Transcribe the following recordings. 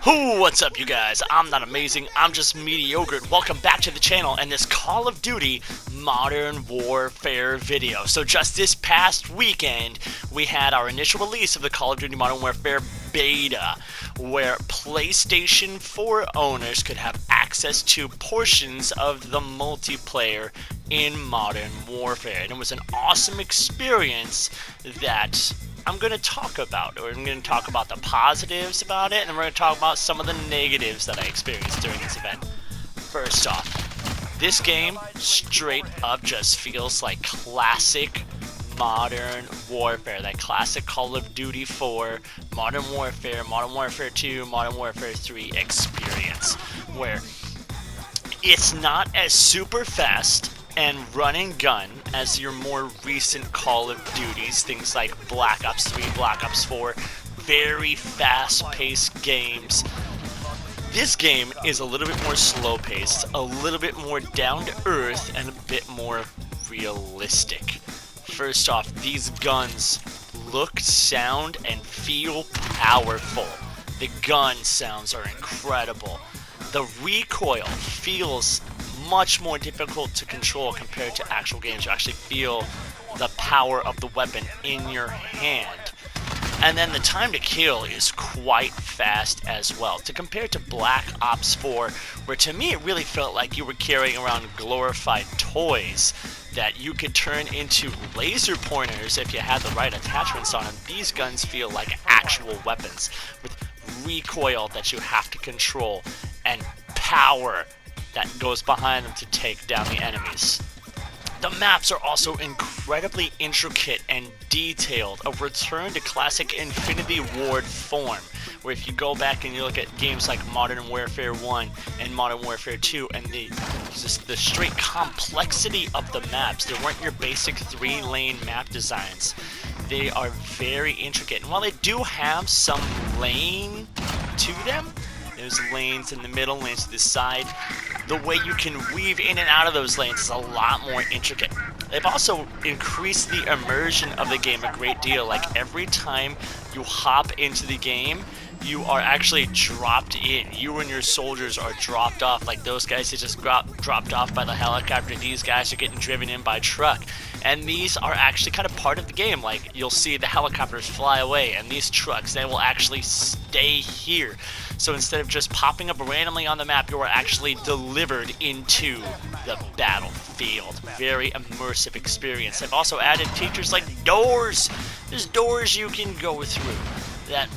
What's up, you guys? I'm not amazing, I'm just mediocre. Welcome back to the channel and this Call of Duty Modern Warfare video. So just this past weekend, we had our initial release of the Call of Duty Modern Warfare beta, where PlayStation 4 owners could have access to portions of the multiplayer in Modern Warfare. And it was an awesome experience that I'm going to talk about. I'm going to talk about the positives about it, and we're going to talk about some of the negatives that I experienced during this event. First off, this game straight up just feels like classic Modern Warfare, that classic Call of Duty 4, Modern Warfare 2, Modern Warfare 3 experience, where it's not as super fast and run and gun as your more recent Call of Duties, things like Black Ops 3, Black Ops 4, very fast-paced games. This game is a little bit more slow-paced, a little bit more down-to-earth, and a bit more realistic. First off, these guns look, sound, and feel powerful. The gun sounds are incredible. The recoil feels much more difficult to control compared to actual games. You actually feel the power of the weapon in your hand. And then the time to kill is quite fast as well. To compare to Black Ops 4, where to me it really felt like you were carrying around glorified toys that you could turn into laser pointers if you had the right attachments on them. These guns feel like actual weapons with recoil that you have to control and power that goes behind them to take down the enemies. The maps are also incredibly intricate and detailed, a return to classic Infinity Ward form, where if you go back and you look at games like Modern Warfare 1 and Modern Warfare 2 and the straight complexity of the maps, they weren't your basic 3-lane map designs. They are very intricate, and while they do have some lane to them, there's lanes in the middle, lanes to the side, the way you can weave in and out of those lanes is a lot more intricate. They've also increased the immersion of the game a great deal. Like every time you hop into the game, you are actually dropped in. You and your soldiers are dropped off. Like those guys that just dropped off by the helicopter, these guys are getting driven in by truck. And these are actually kind of part of the game. Like you'll see the helicopters fly away, and these trucks, they will actually stay here. So instead of just popping up randomly on the map, you are actually delivered into the battlefield. Very immersive experience. They've also added features like doors. There's doors you can go through that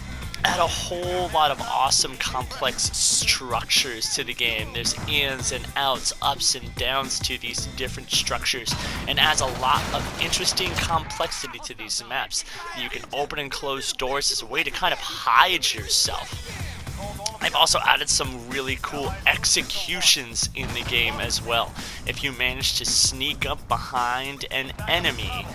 add a whole lot of awesome complex structures to the game. There's ins and outs, ups and downs to these different structures, and adds a lot of interesting complexity to these maps. You can open and close doors as a way to kind of hide yourself. I've also added some really cool executions in the game as well. If you manage to sneak up behind an enemy,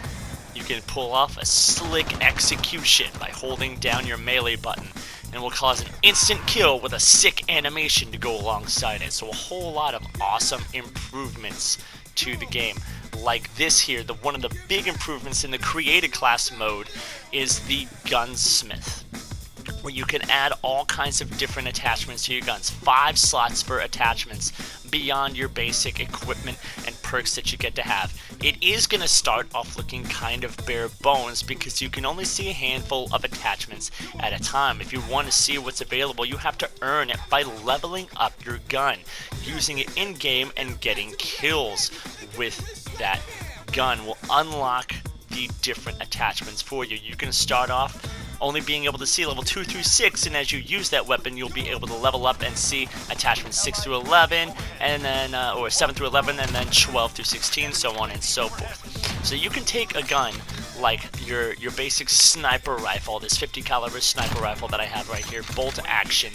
you can pull off a slick execution by holding down your melee button, and will cause an instant kill with a sick animation to go alongside it. So a whole lot of awesome improvements to the game. Like this here, one of the big improvements in the created class mode is the Gunsmith, where you can add all kinds of different attachments to your guns. 5 slots for attachments beyond your basic equipment and perks that you get to have. It is going to start off looking kind of bare bones because you can only see a handful of attachments at a time. If you want to see what's available, you have to earn it by leveling up your gun, using it in-game and getting kills with that gun will unlock the different attachments for you. You can start off only being able to see level 2 through 6, and as you use that weapon, you'll be able to level up and see attachments 6 through 11, and then or 7 through 11, and then 12 through 16, so on and so forth. So you can take a gun like your basic sniper rifle, this 50 caliber sniper rifle that I have right here, bolt action,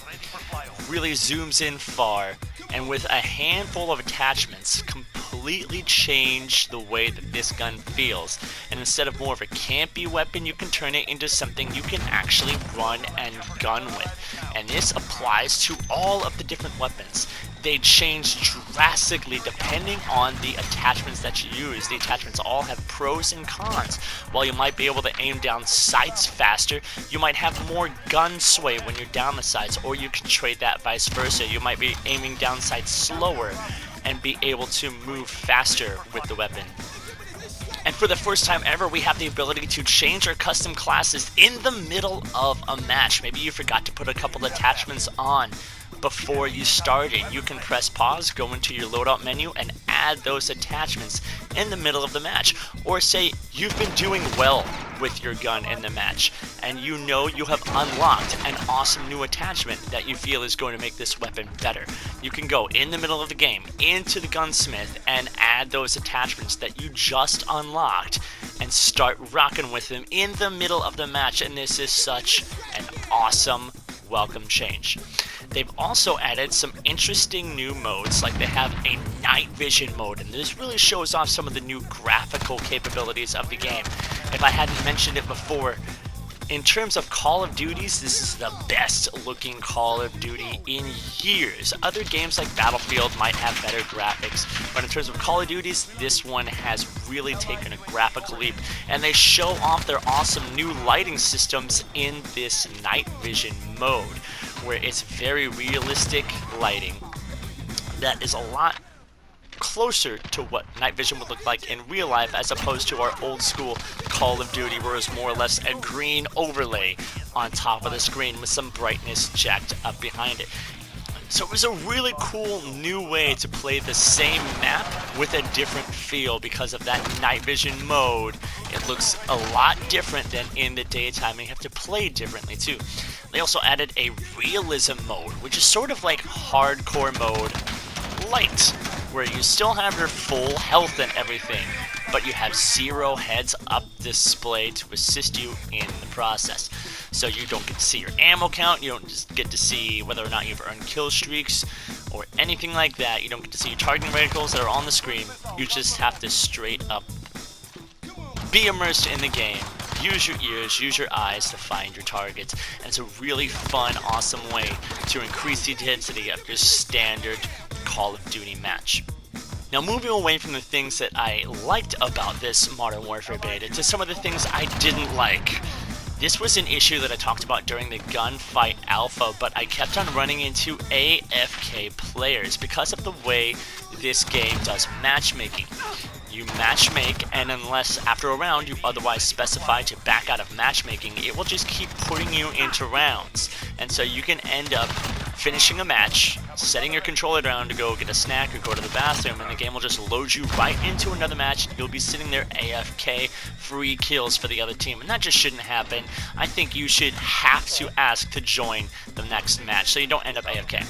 really zooms in far, and with a handful of attachments, completely change the way that this gun feels. And instead of more of a campy weapon, you can turn it into something you can actually run and gun with. And this applies to all of the different weapons. they change drastically depending on the attachments that you use. The attachments all have pros and cons. While you might be able to aim down sights faster, you might have more gun sway when you're down the sights, or you can trade that vice versa. You might be aiming down sights slower and be able to move faster with the weapon. And for the first time ever, we have the ability to change our custom classes in the middle of a match. Maybe you forgot to put a couple attachments on before you started. You can press pause, go into your loadout menu, and add those attachments in the middle of the match. Or say you've been doing well with your gun in the match, and you know you have unlocked an awesome new attachment that you feel is going to make this weapon better. You can go in the middle of the game into the Gunsmith and add those attachments that you just unlocked and start rocking with them in the middle of the match, and this is such an awesome welcome change. They've also added some interesting new modes, like they have a night vision mode, and this really shows off some of the new graphical capabilities of the game. If I hadn't mentioned it before, in terms of Call of Duties, this is the best looking Call of Duty in years. Other games like Battlefield might have better graphics, but in terms of Call of Duties, this one has really taken a graphical leap, and they show off their awesome new lighting systems in this night vision mode, where it's very realistic lighting that is a lot closer to what night vision would look like in real life, as opposed to our old school Call of Duty, where it's more or less a green overlay on top of the screen with some brightness jacked up behind it. So it was a really cool new way to play the same map with a different feel because of that night vision mode. It looks a lot different than in the daytime, and you have to play differently too. They also added a realism mode, which is sort of like hardcore mode light, where you still have your full health and everything, but you have 0 heads up display to assist you in the process. So you don't get to see your ammo count, you don't just get to see whether or not you've earned kill streaks or anything like that. You don't get to see your targeting reticles that are on the screen. You just have to straight up be immersed in the game, use your ears, use your eyes to find your targets, and it's a really fun, awesome way to increase the intensity of your standard Call of Duty match. Now, moving away from the things that I liked about this Modern Warfare beta to some of the things I didn't like. This was an issue that I talked about during the Gunfight Alpha, but I kept on running into AFK players because of the way this game does matchmaking. You matchmake, and unless after a round you otherwise specify to back out of matchmaking, it will just keep putting you into rounds. And so you can end up finishing a match, setting your controller down to go get a snack or go to the bathroom, and the game will just load you right into another match. You'll be sitting there AFK, free kills for the other team, and that just shouldn't happen. I think you should have to ask to join the next match so you don't end up AFK.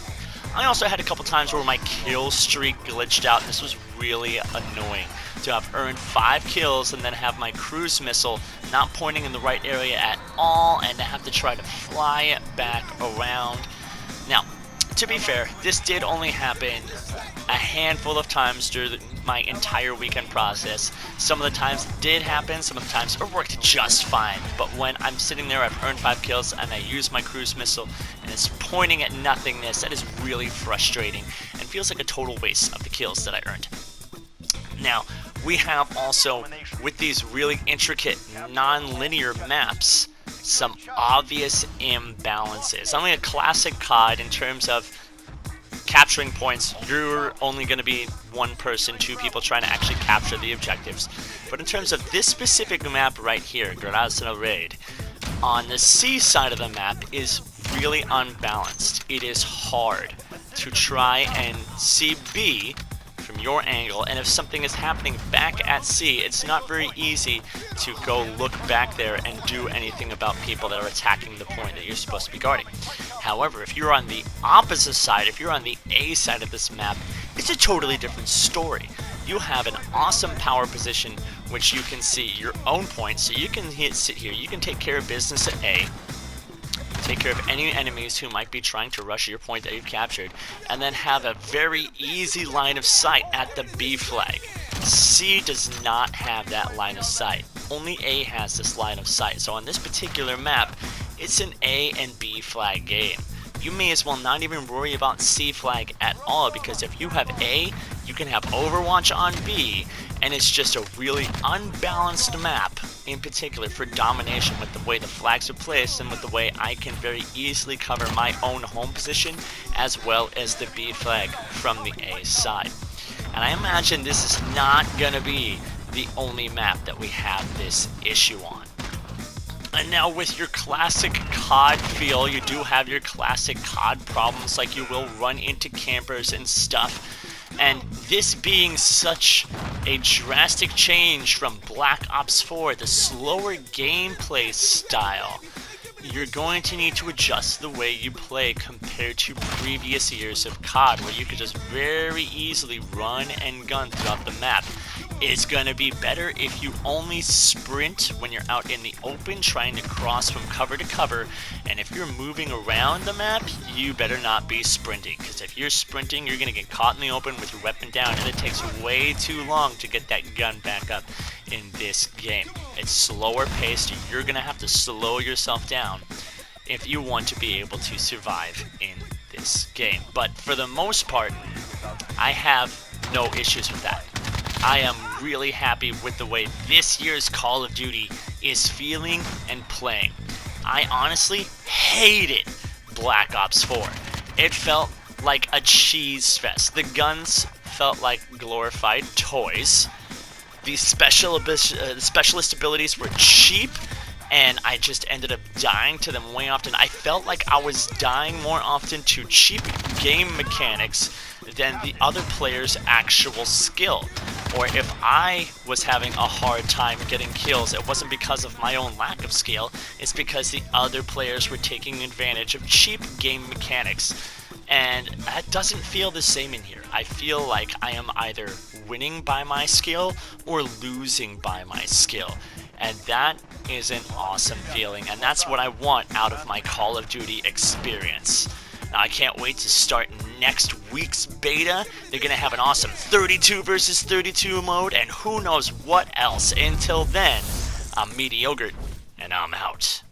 I also had a couple times where my kill streak glitched out, and this was really annoying. To have earned 5 kills and then have my cruise missile not pointing in the right area at all, and to have to try to fly it back around. Now, to be fair, this did only happen a handful of times during my entire weekend process. Some of the times it did happen, some of the times it worked just fine. But when I'm sitting there, I've earned 5 kills, and I use my cruise missile, and it's pointing at nothingness, that is really frustrating, and feels like a total waste of the kills that I earned. Now, we have also, with these really intricate non-linear maps, some obvious imbalances. Only a classic COD in terms of capturing points, you're only going to be 1 person, 2 people trying to actually capture the objectives. But in terms of this specific map right here, Realism Raid, on the C side of the map is really unbalanced. It is hard to try and see B from your angle, and if something is happening back at C, it's not very easy to go look back there and do anything about people that are attacking the point that you're supposed to be guarding. However, if you're on the opposite side, if you're on the A side of this map, it's a totally different story. You have an awesome power position which you can see your own point, so you can sit here, you can take care of business at A, take care of any enemies who might be trying to rush your point that you've captured, and then have a very easy line of sight at the B flag. C does not have that line of sight. Only A has this line of sight. So on this particular map, it's an A and B flag game. you may as well not even worry about C flag at all, because if you have A, you can have Overwatch on B, and it's just a really unbalanced map, in particular for domination, with the way the flags are placed and with the way I can very easily cover my own home position as well as the B flag from the A side. And I imagine this is not going to be the only map that we have this issue on. And now with your classic COD feel, you do have your classic COD problems, like you will run into campers and stuff. And this being such a drastic change from Black Ops 4, the slower gameplay style, you're going to need to adjust the way you play compared to previous years of COD, where you could just very easily run and gun throughout the map. It's going to be better if you only sprint when you're out in the open trying to cross from cover to cover, and if you're moving around the map, you better not be sprinting, because if you're sprinting, you're going to get caught in the open with your weapon down, and it takes way too long to get that gun back up in this game. It's slower paced. You're going to have to slow yourself down if you want to be able to survive in this game. But for the most part, I have no issues with that. I am really happy with the way this year's Call of Duty is feeling and playing. I honestly hated Black Ops 4. It felt like a cheese fest. The guns felt like glorified toys. The specialist abilities were cheap, and I just ended up dying to them way often. I felt like I was dying more often to cheap game mechanics than the other player's actual skill. Or if I was having a hard time getting kills, it wasn't because of my own lack of skill, it's because the other players were taking advantage of cheap game mechanics. And that doesn't feel the same in here. I feel like I am either winning by my skill or losing by my skill. And that is an awesome feeling, and that's what I want out of my Call of Duty experience. Now, I can't wait to start next week's beta. They're going to have an awesome 32 versus 32 mode, and who knows what else. Until then, I'm Mediocre, and I'm out.